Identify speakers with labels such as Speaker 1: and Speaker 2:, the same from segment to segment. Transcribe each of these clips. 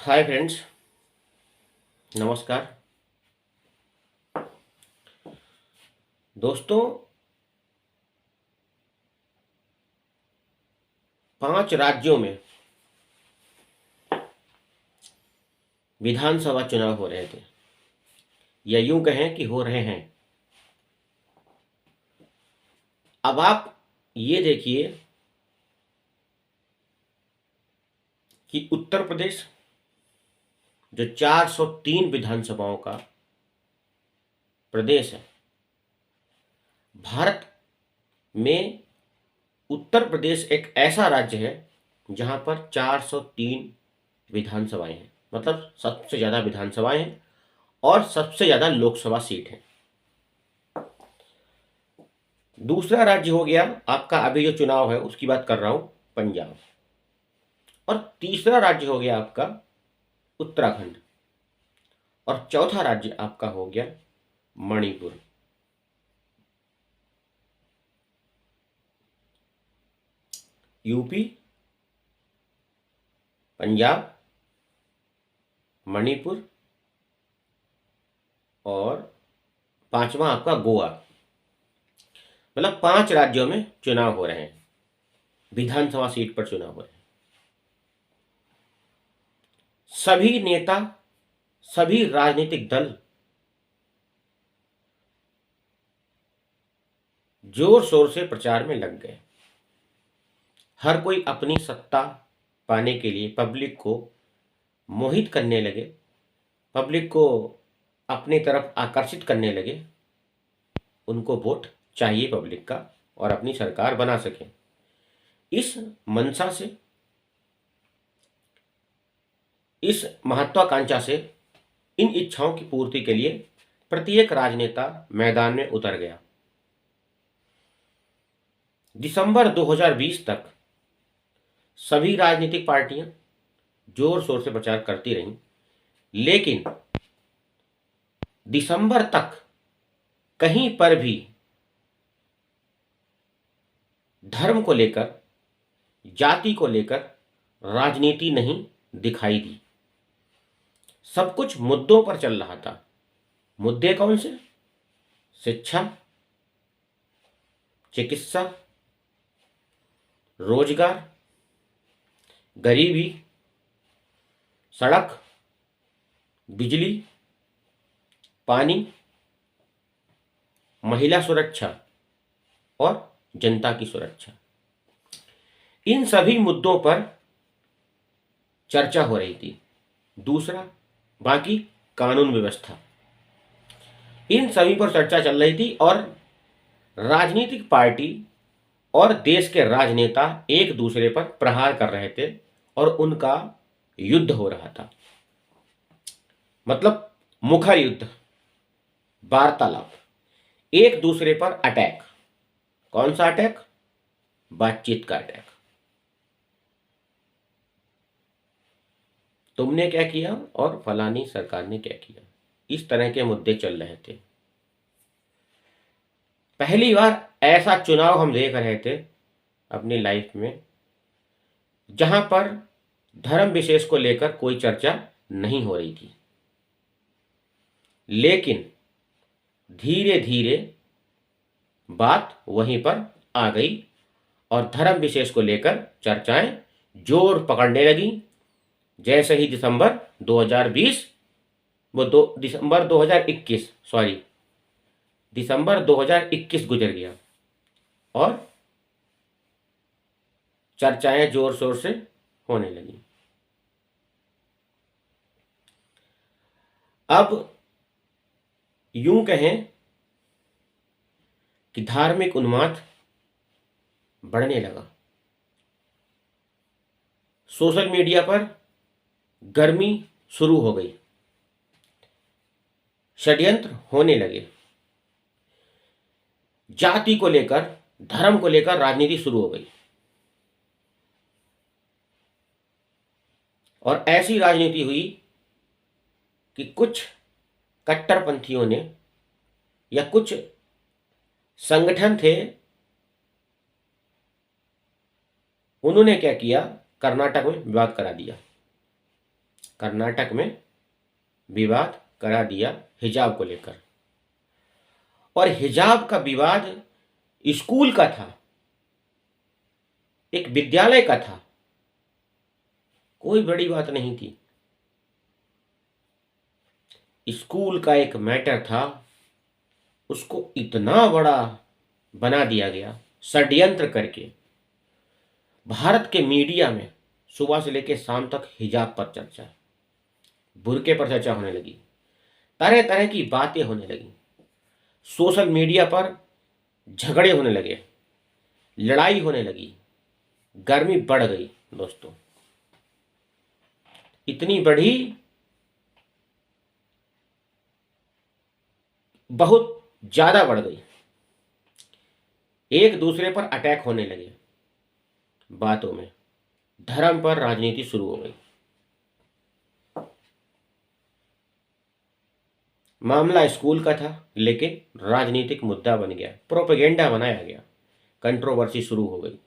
Speaker 1: Hi friends, नमस्कार दोस्तों। 5 राज्यों में विधानसभा चुनाव हो रहे थे, या यूं कहें कि हो रहे हैं। अब आप ये देखिए कि उत्तर प्रदेश जो 403 विधानसभाओं का प्रदेश है, भारत में उत्तर प्रदेश एक ऐसा राज्य है जहां पर 403 विधानसभाएं हैं, मतलब सबसे ज़्यादा विधानसभाएं हैं और सबसे ज़्यादा लोकसभा सीट है। दूसरा राज्य हो गया आपका, अभी जो चुनाव है उसकी बात कर रहा हूं, पंजाब। और तीसरा राज्य हो गया आपका उत्तराखंड। और चौथा राज्य आपका हो गया मणिपुर। यूपी, पंजाब, मणिपुर और पांचवा आपका गोवा। मतलब 5 राज्यों में चुनाव हो रहे हैं, विधानसभा सीट पर चुनाव हो रहे हैं। सभी नेता, सभी राजनीतिक दल जोर शोर से प्रचार में लग गए। हर कोई अपनी सत्ता पाने के लिए पब्लिक को मोहित करने लगे, पब्लिक को अपनी तरफ आकर्षित करने लगे। उनको वोट चाहिए पब्लिक का और अपनी सरकार बना सके। इस मंशा से, इस महत्वाकांक्षा से, इन इच्छाओं की पूर्ति के लिए प्रत्येक राजनेता मैदान में उतर गया। दिसंबर 2020 तक सभी राजनीतिक पार्टियां जोर शोर से प्रचार करती रहीं, लेकिन दिसंबर तक कहीं पर भी धर्म को लेकर, जाति को लेकर राजनीति नहीं दिखाई दी। सब कुछ मुद्दों पर चल रहा था। मुद्दे कौन से? शिक्षा, चिकित्सा, रोजगार, गरीबी, सड़क, बिजली, पानी, महिला सुरक्षा और जनता की सुरक्षा। इन सभी मुद्दों पर चर्चा हो रही थी। दूसरा, बाकी कानून व्यवस्था, इन सभी पर चर्चा चल रही थी और राजनीतिक पार्टी और देश के राजनेता एक दूसरे पर प्रहार कर रहे थे और उनका युद्ध हो रहा था। मतलब मुखर युद्ध, वार्तालाप, एक दूसरे पर अटैक। कौन सा अटैक? बातचीत का अटैक। तुमने क्या किया और फलानी सरकार ने क्या किया, इस तरह के मुद्दे चल रहे थे। पहली बार ऐसा चुनाव हम देख रहे थे अपनी लाइफ में जहां पर धर्म विशेष को लेकर कोई चर्चा नहीं हो रही थी, लेकिन धीरे धीरे बात वहीं पर आ गई और धर्म विशेष को लेकर चर्चाएं जोर पकड़ने लगी। जैसे ही दिसंबर 2020 दिसंबर 2021 दिसंबर 2021 गुजर गया और चर्चाएं जोर शोर से होने लगी। अब यूं कहें कि धार्मिक उन्माद बढ़ने लगा। सोशल मीडिया पर गर्मी शुरू हो गई, षड्यंत्र होने लगे, जाति को लेकर, धर्म को लेकर राजनीति शुरू हो गई। और ऐसी राजनीति हुई कि कुछ कट्टरपंथियों ने या कुछ संगठन थे, उन्होंने क्या किया, कर्नाटक में विवाद करा दिया। कर्नाटक में विवाद करा दिया हिजाब को लेकर। और हिजाब का विवाद स्कूल का था, एक विद्यालय का था, कोई बड़ी बात नहीं थी। स्कूल का एक मैटर था, उसको इतना बड़ा बना दिया गया षड्यंत्र करके। भारत के मीडिया में सुबह से लेकर शाम तक हिजाब पर चर्चा, बुर्के पर चर्चा होने लगी, तरह तरह की बातें होने लगी, सोशल मीडिया पर झगड़े होने लगे, लड़ाई होने लगी, गर्मी बढ़ गई दोस्तों, इतनी बढ़ी, बहुत ज्यादा बढ़ गई। एक दूसरे पर अटैक होने लगे, बातों में धर्म पर राजनीति शुरू हो गई। मामला स्कूल का था लेकिन राजनीतिक मुद्दा बन गया, प्रोपेगेंडा बनाया गया, कंट्रोवर्सी शुरू हो गई।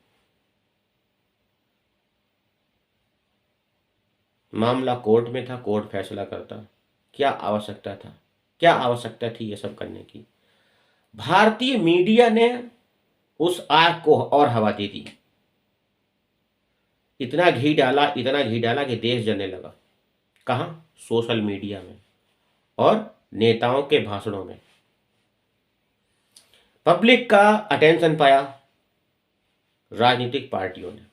Speaker 1: मामला कोर्ट में था, कोर्ट फैसला करता। क्या आवश्यकता था, क्या आवश्यकता थी ये सब करने की? भारतीय मीडिया ने उस आग को और हवा दे दी, इतना घी डाला, इतना घी डाला कि देश जलने लगा। कहाँ? सोशल मीडिया में और नेताओं के भाषणों में। पब्लिक का अटेंशन पाया राजनीतिक पार्टियों ने।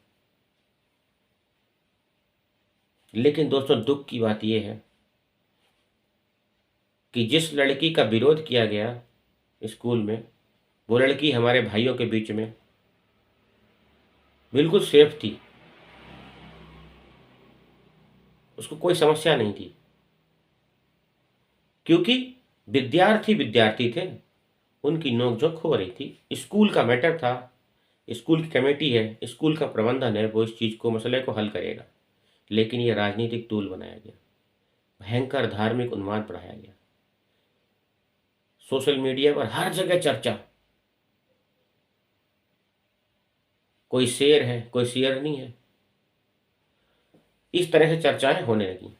Speaker 1: लेकिन दोस्तों दुख की बात यह है कि जिस लड़की का विरोध किया गया स्कूल में, वो लड़की हमारे भाइयों के बीच में बिल्कुल सेफ थी, उसको कोई समस्या नहीं थी, क्योंकि विद्यार्थी विद्यार्थी थे, उनकी नोकझोंक हो रही थी। स्कूल का मैटर था, स्कूल की कमेटी है, स्कूल का प्रबंधन है, वो इस चीज़ को, मसले को हल करेगा। लेकिन ये राजनीतिक टूल बनाया गया, भयंकर धार्मिक उन्माद बढ़ाया गया। सोशल मीडिया पर हर जगह चर्चा, कोई शेर है, कोई शेरनी है, इस तरह से चर्चाएं होने लगी।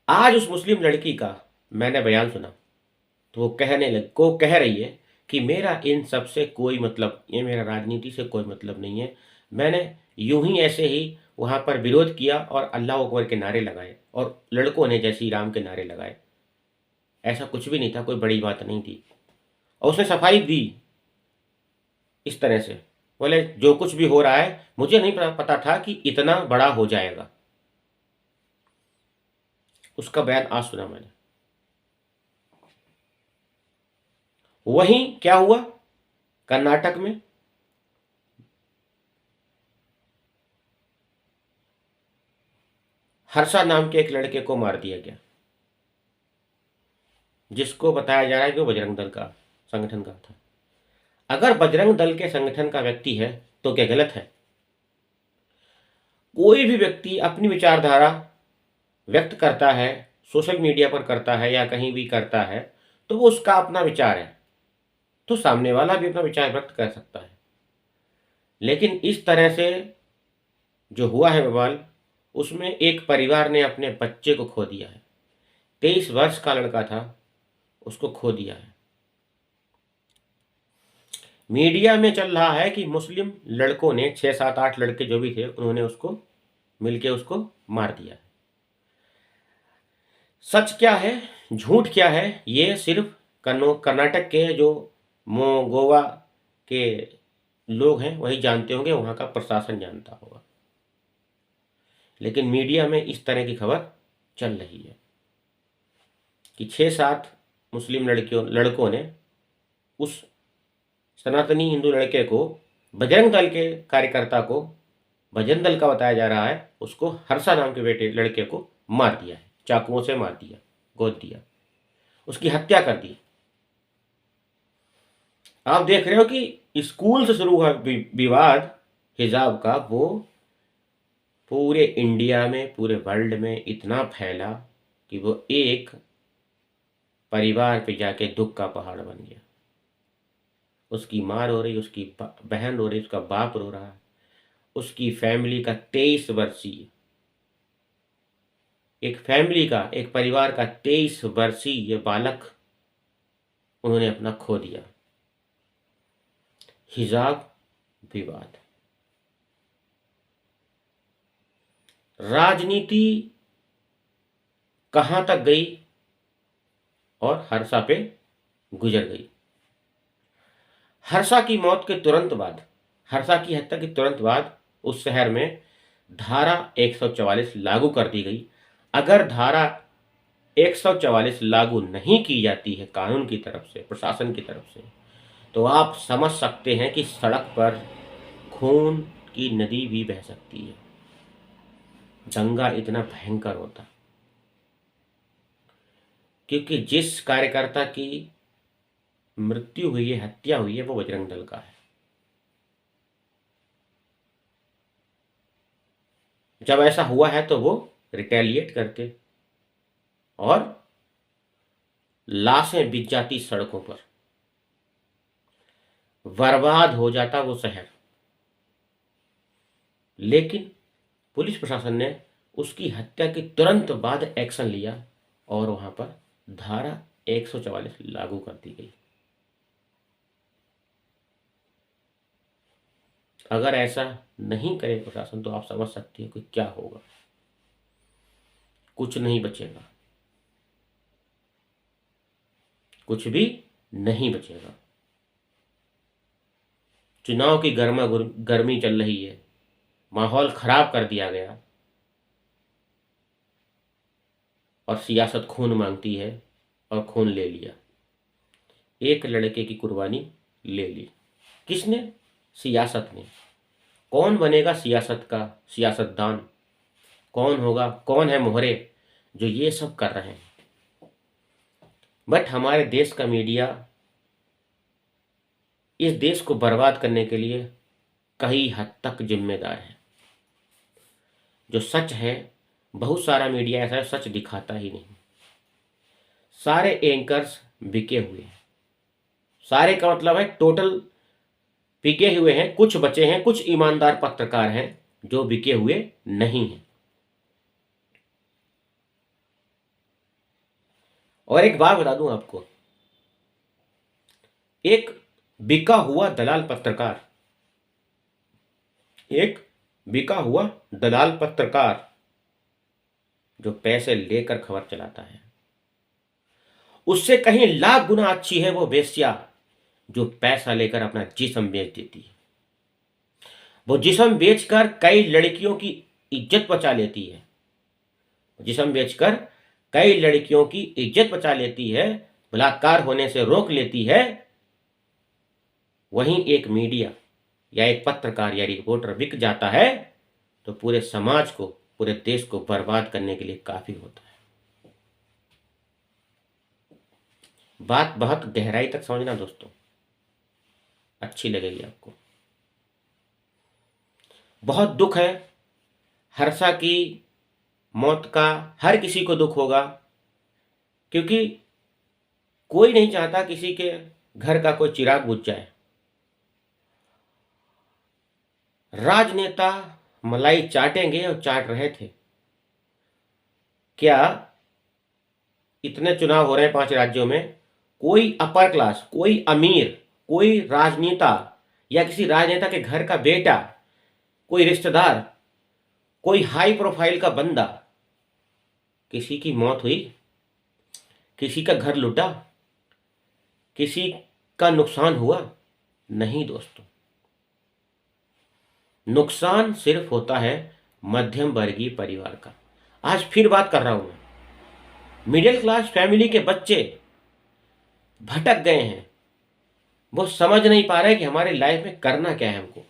Speaker 1: आज उस मुस्लिम लड़की का मैंने बयान सुना तो वो कह रही है कि मेरा इन सब से कोई मतलब, ये मेरा राजनीति से कोई मतलब नहीं है, मैंने यूं ही ऐसे ही वहां पर विरोध किया और अल्लाह अकबर के नारे लगाए और लड़कों ने जय श्री राम के नारे लगाए, ऐसा कुछ भी नहीं था, कोई बड़ी बात नहीं थी। और उसने सफाई दी इस तरह से, बोले जो कुछ भी हो रहा है मुझे नहीं पता था कि इतना बड़ा हो जाएगा। उसका बयान आज सुना मैंने। वहीं क्या हुआ कर्नाटक में, हर्षा नाम के एक लड़के को मार दिया गया, जिसको बताया जा रहा है कि वो बजरंग दल का संगठन का था। अगर बजरंग दल के संगठन का व्यक्ति है तो क्या गलत है? कोई भी व्यक्ति अपनी विचारधारा व्यक्त करता है, सोशल मीडिया पर करता है या कहीं भी करता है, तो वो उसका अपना विचार है, तो सामने वाला भी अपना विचार व्यक्त कर सकता है। लेकिन इस तरह से जो हुआ है बवाल, उसमें एक परिवार ने अपने बच्चे को खो दिया है। 23 वर्ष का लड़का था, उसको खो दिया है। मीडिया में चल रहा है कि मुस्लिम लड़कों ने 6 7 8 लड़के जो भी थे, उन्होंने उसको मिलके उसको मार दिया। सच क्या है, झूठ क्या है, ये सिर्फ कर्नाटक के जो गोवा के लोग हैं वही जानते होंगे, वहां का प्रशासन जानता होगा। लेकिन मीडिया में इस तरह की खबर चल रही है कि 6 7 मुस्लिम लड़कों ने उस सनातनी हिंदू लड़के को, बजरंग दल के कार्यकर्ता को, बजरंग दल का बताया जा रहा है, उसको हर्षा नाम के बेटे लड़के को मार दिया है, चाकुओं से मार दिया, गोद दिया, उसकी हत्या कर दी। आप देख रहे हो कि स्कूल से शुरू हुआ विवाद हिजाब का, वो पूरे इंडिया में, पूरे वर्ल्ड में इतना फैला कि वो एक परिवार पे जाके दुख का पहाड़ बन गया। उसकी माँ रो रही, उसकी बहन रो रही, उसका बाप रो रहा है, उसकी फैमिली का 23 वर्षीय एक फैमिली का, एक परिवार का 23 वर्षीय बालक उन्होंने अपना खो दिया। हिजाब विवाद, राजनीति कहां तक गई और हर्षा पे गुजर गई। हर्षा की मौत के तुरंत बाद, हर्षा की हत्या के तुरंत बाद उस शहर में धारा 144 लागू कर दी गई। अगर धारा 144 लागू नहीं की जाती है कानून की तरफ से, प्रशासन की तरफ से, तो आप समझ सकते हैं कि सड़क पर खून की नदी भी बह सकती है। दंगा इतना भयंकर होता, क्योंकि जिस कार्यकर्ता की मृत्यु हुई है, हत्या हुई है, वो बजरंग दल का है। जब ऐसा हुआ है तो वो रिटेलिएट करते और लाशें बिछ जाती सड़कों पर, बर्बाद हो जाता वो शहर। लेकिन पुलिस प्रशासन ने उसकी हत्या के तुरंत बाद एक्शन लिया और वहां पर धारा 144 लागू कर दी गई। अगर ऐसा नहीं करे प्रशासन तो आप समझ सकते हैं कि क्या होगा। कुछ नहीं बचेगा, कुछ भी नहीं बचेगा। चुनाव की गर्मी चल रही है, माहौल खराब कर दिया गया और सियासत खून मांगती है और खून ले लिया। एक लड़के की कुर्बानी ले ली। किसने? सियासत ने। कौन बनेगा सियासत का सियासतदान? कौन होगा? कौन है मोहरे जो ये सब कर रहे हैं? बट हमारे देश का मीडिया इस देश को बर्बाद करने के लिए कई हद तक जिम्मेदार है। जो सच है, बहुत सारा मीडिया ऐसा है सच दिखाता ही नहीं। सारे एंकर्स बिके हुए हैं। सारे का मतलब है टोटल बिके हुए हैं। कुछ बचे हैं, कुछ ईमानदार पत्रकार हैं जो बिके हुए नहीं हैं। और एक बात बता दूं आपको, एक बिका हुआ दलाल पत्रकार, एक बिका हुआ दलाल पत्रकार जो पैसे लेकर खबर चलाता है, उससे कहीं लाख गुना अच्छी है वो वेश्या जो पैसा लेकर अपना जिस्म बेच देती है। वो जिस्म बेचकर कई लड़कियों की इज्जत बचा लेती है। जिस्म बेचकर कई लड़कियों की इज्जत बचा लेती है, बलात्कार होने से रोक लेती है। वहीं एक मीडिया या एक पत्रकार या रिपोर्टर बिक जाता है तो पूरे समाज को, पूरे देश को बर्बाद करने के लिए काफी होता है। बात बहुत गहराई तक समझना दोस्तों, अच्छी लगेगी आपको। बहुत दुख है हर्षा की मौत का, हर किसी को दुख होगा, क्योंकि कोई नहीं चाहता किसी के घर का कोई चिराग बुझ जाए। राजनेता मलाई चाटेंगे और चाट रहे थे। क्या इतने चुनाव हो रहे हैं 5 राज्यों में, कोई अपर क्लास, कोई अमीर, कोई राजनेता या किसी राजनेता के घर का बेटा, कोई रिश्तेदार, कोई हाई प्रोफाइल का बंदा, किसी की मौत हुई, किसी का घर लुटा, किसी का नुकसान हुआ? नहीं दोस्तों, नुकसान सिर्फ होता है मध्यम वर्गीय परिवार का। आज फिर बात कर रहा हूं मैं, मिडिल क्लास फैमिली के बच्चे भटक गए हैं। वो समझ नहीं पा रहे कि हमारे लाइफ में करना क्या है हमको।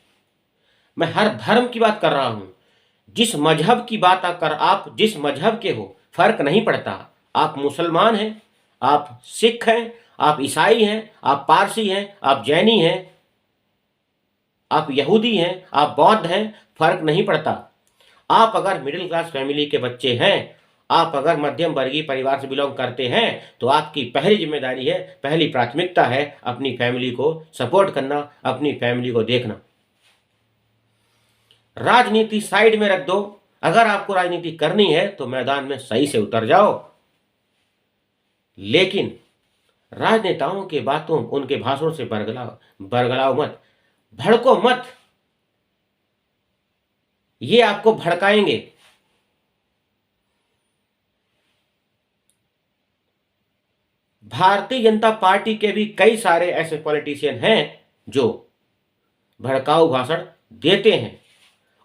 Speaker 1: मैं हर धर्म की बात कर रहा हूं। जिस मजहब की बात कर, आप जिस मजहब के हो फर्क नहीं पड़ता। आप मुसलमान हैं, आप सिख हैं, आप ईसाई हैं, आप पारसी हैं, आप जैनी हैं, आप यहूदी हैं, आप बौद्ध हैं, फर्क नहीं पड़ता। आप अगर मिडिल क्लास फैमिली के बच्चे हैं, आप अगर मध्यम वर्गीय परिवार से बिलोंग करते हैं, तो आपकी पहली जिम्मेदारी है, पहली प्राथमिकता है अपनी फैमिली को सपोर्ट करना, अपनी फैमिली को देखना। राजनीति साइड में रख दो, अगर आपको राजनीति करनी है तो मैदान में सही से उतर जाओ, लेकिन राजनेताओं के बातों, उनके भाषणों से बरगलाओ मत, भड़को मत। ये आपको भड़काएंगे। भारतीय जनता पार्टी के भी कई सारे ऐसे पॉलिटिशियन हैं जो भड़काऊ भाषण देते हैं।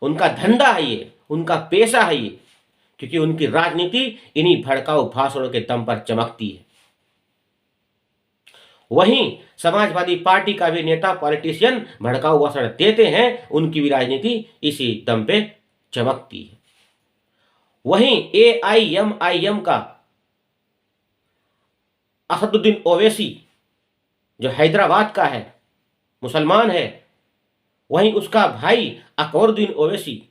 Speaker 1: उनका धंधा है ये, उनका पेशा है ये, क्योंकि उनकी राजनीति इन्हीं भड़काऊ भाषणों के दम पर चमकती है। वहीं समाजवादी पार्टी का भी नेता पॉलिटिशियन भड़काऊ भाषण देते हैं, उनकी भी राजनीति इसी दम पे चमकती है। वहीं AIMIM का असदुद्दीन ओवैसी जो हैदराबाद का है, मुसलमान है, वहीं उसका भाई अकबरुद्दीन ओवैसी,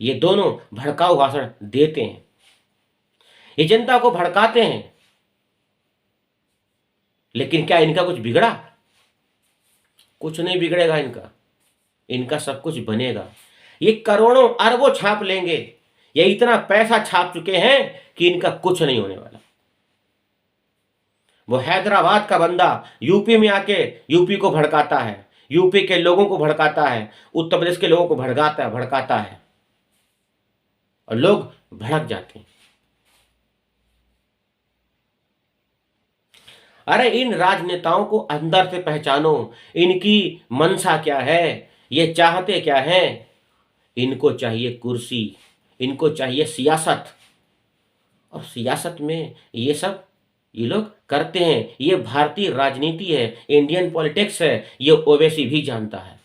Speaker 1: ये दोनों भड़काऊ भाषण देते हैं। ये जनता को भड़काते हैं, लेकिन क्या इनका कुछ बिगड़ा? कुछ नहीं बिगड़ेगा इनका सब कुछ बनेगा। ये करोड़ों अरबों छाप लेंगे, ये इतना पैसा छाप चुके हैं कि इनका कुछ नहीं होने वाला। वो हैदराबाद का बंदा यूपी में आके यूपी को भड़काता है, यूपी के लोगों को भड़काता है, उत्तर प्रदेश के लोगों को भड़काता है और लोग भड़क जाते हैं। अरे इन राजनेताओं को अंदर से पहचानो, इनकी मंशा क्या है, ये चाहते क्या हैं। इनको चाहिए कुर्सी, इनको चाहिए सियासत, और सियासत में ये लोग करते हैं। ये भारतीय राजनीति है, इंडियन पॉलिटिक्स है, ये ओवैसी भी जानता है।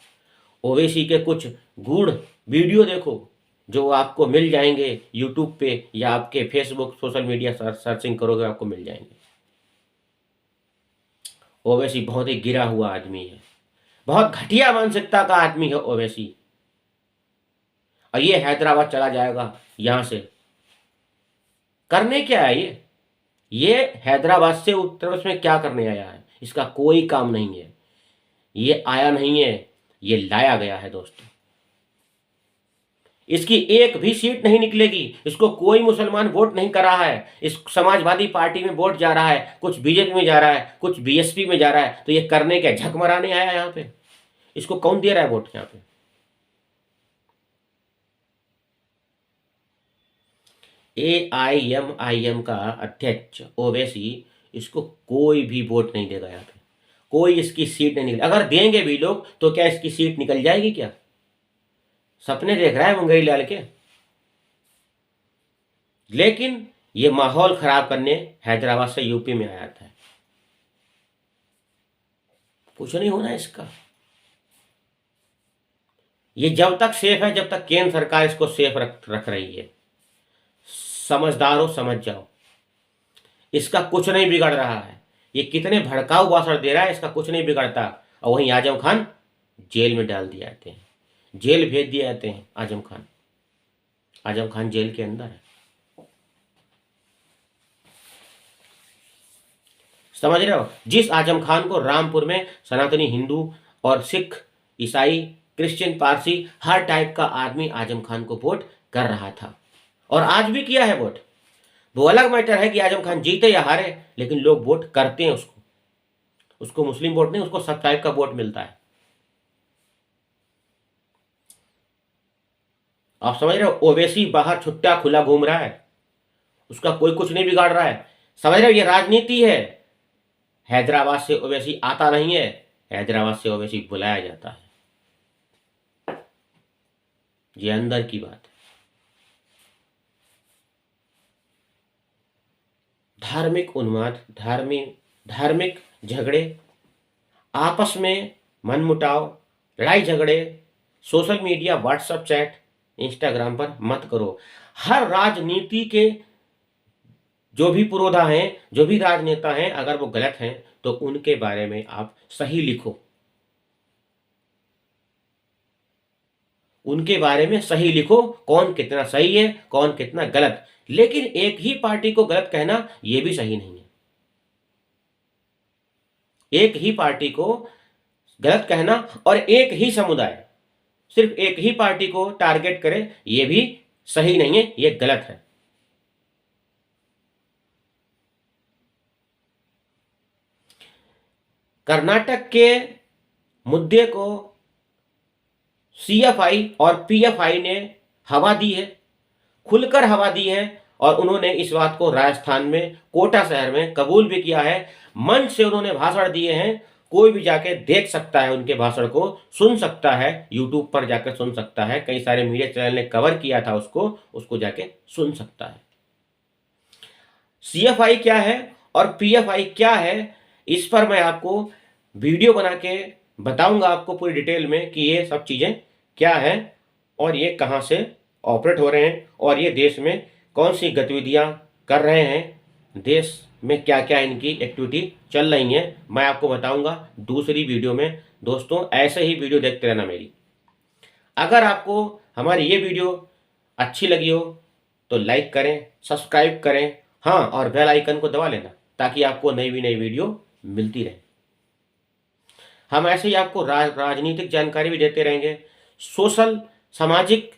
Speaker 1: ओवैसी के कुछ गूढ़ वीडियो देखो जो आपको मिल जाएंगे यूट्यूब पे, या आपके फेसबुक सोशल मीडिया सर्चिंग करोगे आपको मिल जाएंगे। ओवैसी बहुत ही गिरा हुआ आदमी है, बहुत घटिया मानसिकता का आदमी है ओवैसी। और ये हैदराबाद चला जाएगा यहां से, करने क्या है ये हैदराबाद से उत्तर प्रदेश में क्या करने आया है? इसका कोई काम नहीं है। ये आया नहीं है, ये लाया गया है दोस्तों। इसकी एक भी सीट नहीं निकलेगी, इसको कोई मुसलमान वोट नहीं कर रहा है। इस समाजवादी पार्टी में वोट जा रहा है, कुछ बीजेपी में जा रहा है, कुछ बीएसपी में जा रहा है, तो ये करने क्या, झक मराने आया यहाँ पे? इसको कौन दे रहा है वोट यहाँ पे? AIMIM का अध्यक्ष ओवैसी, इसको कोई भी वोट नहीं देगा यहाँ पे, कोई इसकी सीट नहीं निकल। अगर देंगे भी लोग तो क्या इसकी सीट निकल जाएगी क्या? सपने देख रहा है मुंगेरी लाल के। लेकिन ये माहौल खराब करने हैदराबाद से यूपी में आया था। कुछ नहीं होना इसका। ये जब तक सेफ है, जब तक केंद्र सरकार इसको सेफ रख रही है। समझदारों समझ जाओ, इसका कुछ नहीं बिगड़ रहा है। ये कितने भड़काऊ भाषण दे रहा है, इसका कुछ नहीं बिगड़ता। और वहीं आजम खान जेल में डाल दिए जाते हैं, जेल भेज दिए जाते हैं। आजम खान जेल के अंदर है। समझ रहे हो? जिस आजम खान को रामपुर में सनातनी हिंदू और सिख, ईसाई, क्रिश्चियन, पारसी, हर टाइप का आदमी आजम खान को वोट कर रहा था, और आज भी किया है वोट। वो अलग मैटर है कि आजम खान जीते या हारे, लेकिन लोग वोट करते हैं उसको मुस्लिम वोट नहीं, उसको सब टाइप का वोट मिलता है। आप समझ रहे हो? ओवैसी बाहर छुट्टा खुला घूम रहा है, उसका कोई कुछ नहीं बिगाड़ रहा है। समझ रहे हो? ये राजनीति है। हैदराबाद से ओवैसी आता नहीं है, हैदराबाद से ओवैसी बुलाया जाता है। ये अंदर की बात है। धार्मिक उन्माद, धार्मिक झगड़े, आपस में मनमुटाव, लड़ाई झगड़े social media, WhatsApp chat, Instagram पर मत करो। हर राजनीति के जो भी पुरोधा हैं, जो भी राजनेता हैं, अगर वो गलत हैं तो उनके बारे में आप सही लिखो, उनके बारे में सही लिखो, कौन कितना सही है, कौन कितना गलत। लेकिन एक ही पार्टी को गलत कहना यह भी सही नहीं है। एक ही पार्टी को गलत कहना और एक ही समुदाय, सिर्फ एक ही पार्टी को टारगेट करे, यह भी सही नहीं है, ये गलत है। कर्नाटक के मुद्दे को सीएफआई और पीएफआई ने हवा दी है, खुलकर हवा दी है, और उन्होंने इस बात को राजस्थान में कोटा शहर में कबूल भी किया है। मंच से उन्होंने भाषण दिए हैं, कोई भी जाके देख सकता है, उनके भाषण को सुन सकता है, यूट्यूब पर जाकर सुन सकता है, कई सारे मीडिया चैनल ने कवर किया था उसको जाके सुन सकता है। सीएफआई क्या है और पीएफआई क्या है, इस पर मैं आपको वीडियो बना के बताऊंगा आपको पूरी डिटेल में कि ये सब चीज़ें क्या है और ये कहाँ से ऑपरेट हो रहे हैं और ये देश में कौन सी गतिविधियां कर रहे हैं, देश में क्या क्या इनकी एक्टिविटी चल रही हैं, मैं आपको बताऊंगा दूसरी वीडियो में। दोस्तों ऐसे ही वीडियो देखते रहना मेरी। अगर आपको हमारी ये वीडियो अच्छी लगी हो तो लाइक करें, सब्सक्राइब करें, हाँ, और बेल आइकन को दबा लेना ताकि आपको नई वीडियो मिलती रहे। हम ऐसे ही आपको राजनीतिक जानकारी भी देते रहेंगे, सोशल सामाजिक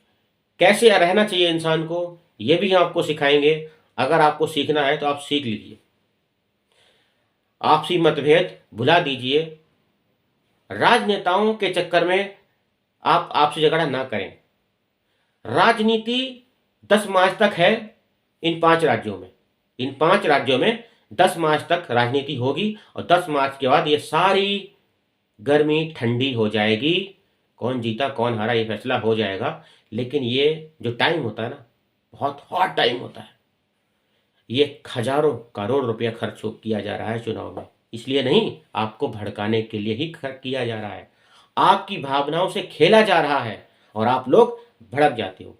Speaker 1: कैसे रहना चाहिए इंसान को, ये भी हम आपको सिखाएंगे। अगर आपको सीखना है तो आप सीख लीजिए, आपसी मतभेद भुला दीजिए, राजनेताओं के चक्कर में आप आपसी झगड़ा ना करें। राजनीति 10 मार्च तक है इन 5 राज्यों में। इन 5 राज्यों में 10 मार्च तक राजनीति होगी और 10 मार्च के बाद ये सारी गर्मी ठंडी हो जाएगी। कौन जीता कौन हारा ये फैसला हो जाएगा। लेकिन ये जो टाइम होता है ना, बहुत हॉट टाइम होता है। ये हजारों करोड़ रुपया खर्च किया जा रहा है चुनाव में, इसलिए नहीं, आपको भड़काने के लिए ही खर्च किया जा रहा है। आपकी भावनाओं से खेला जा रहा है और आप लोग भड़क जाते हो।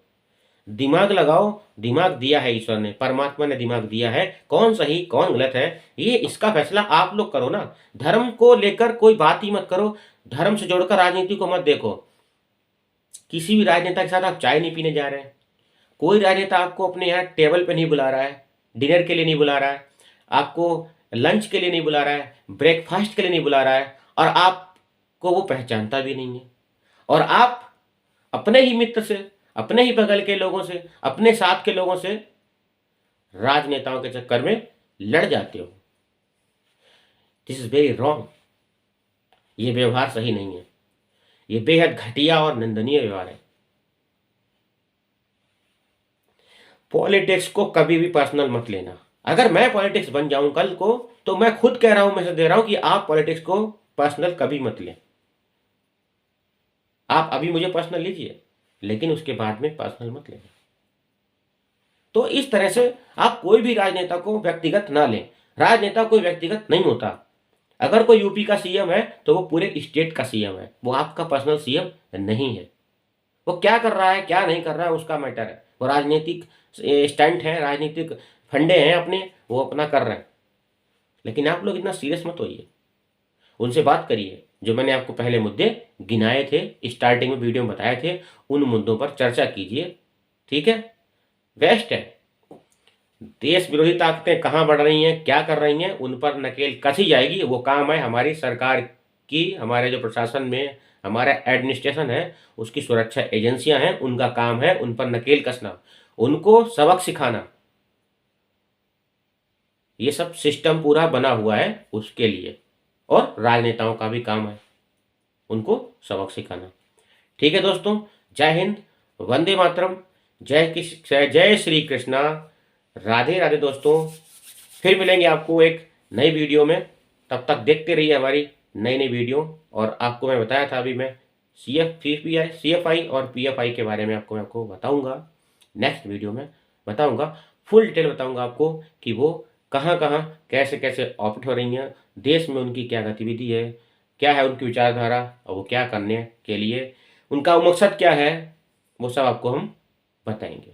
Speaker 1: दिमाग लगाओ, दिमाग दिया है ईश्वर ने, परमात्मा ने दिमाग दिया है, कौन सही कौन गलत है ये इसका फैसला आप लोग करो ना। धर्म को लेकर कोई बात ही मत करो, धर्म से जोड़कर राजनीति को मत देखो। किसी भी राजनेता के साथ आप चाय नहीं पीने जा रहे हैं, कोई राजनेता आपको अपने यहाँ टेबल पे नहीं बुला रहा है, डिनर के लिए नहीं बुला रहा है, आपको लंच के लिए नहीं बुला रहा है, ब्रेकफास्ट के लिए नहीं बुला रहा है, और आपको वो पहचानता भी नहीं है, और आप अपने ही मित्र से, अपने ही बगल के लोगों से, अपने साथ के लोगों से राजनेताओं के चक्कर में लड़ जाते हो। This is very wrong. ये व्यवहार सही नहीं है, ये बेहद घटिया और निंदनीय व्यवहार है। पॉलिटिक्स को कभी भी पर्सनल मत लेना। अगर मैं पॉलिटिक्स बन जाऊं कल को तो मैं खुद कह रहा हूं, मैसेज दे रहा हूं कि आप पॉलिटिक्स को पर्सनल कभी मत लें। आप अभी मुझे पर्सनल लीजिए लेकिन उसके बाद में पर्सनल मत लेना। तो इस तरह से आप कोई भी राजनेता को व्यक्तिगत ना लें। राजनेता कोई व्यक्तिगत नहीं होता। अगर कोई यूपी का सीएम है तो वो पूरे स्टेट का सीएम है, वो आपका पर्सनल सीएम नहीं है। वो क्या कर रहा है क्या नहीं कर रहा है उसका मैटर है। वो राजनीतिक स्टंट है, राजनीतिक फंडे हैं अपने, वो अपना कर रहे हैं। लेकिन आप लोग इतना सीरियस मत होइए, उनसे बात करिए। जो मैंने आपको पहले मुद्दे गिनाए थे, स्टार्टिंग में वीडियो में बताए थे, उन मुद्दों पर चर्चा कीजिए, ठीक है। बेस्ट है। देश विरोधी ताकतें कहाँ बढ़ रही हैं, क्या कर रही हैं, उन पर नकेल कसी जाएगी। वो काम है हमारी सरकार की, हमारे जो प्रशासन में हमारा एडमिनिस्ट्रेशन है, उसकी सुरक्षा एजेंसियां हैं, उनका काम है उन पर नकेल कसना, उनको सबक सिखाना। ये सब सिस्टम पूरा बना हुआ है उसके लिए, और राजनेताओं का भी काम है उनको सबक सिखाना। ठीक है दोस्तों, जय हिंद, वंदे मातरम, जय श्री कृष्णा, राधे राधे दोस्तों। फिर मिलेंगे आपको एक नई वीडियो में, तब तक देखते रहिए हमारी नई वीडियो। और आपको मैं बताया था अभी मैं सीएफआई और पीएफआई के बारे में आपको बताऊंगा, नेक्स्ट वीडियो में बताऊंगा, फुल डिटेल बताऊंगा आपको कि वो कहाँ कहाँ कैसे कैसे ऑपरेट हो रही हैं, देश में उनकी क्या गतिविधि है, क्या है उनकी विचारधारा, और वो क्या करने के लिए उनका मकसद क्या है, वो सब आपको हम बताएंगे।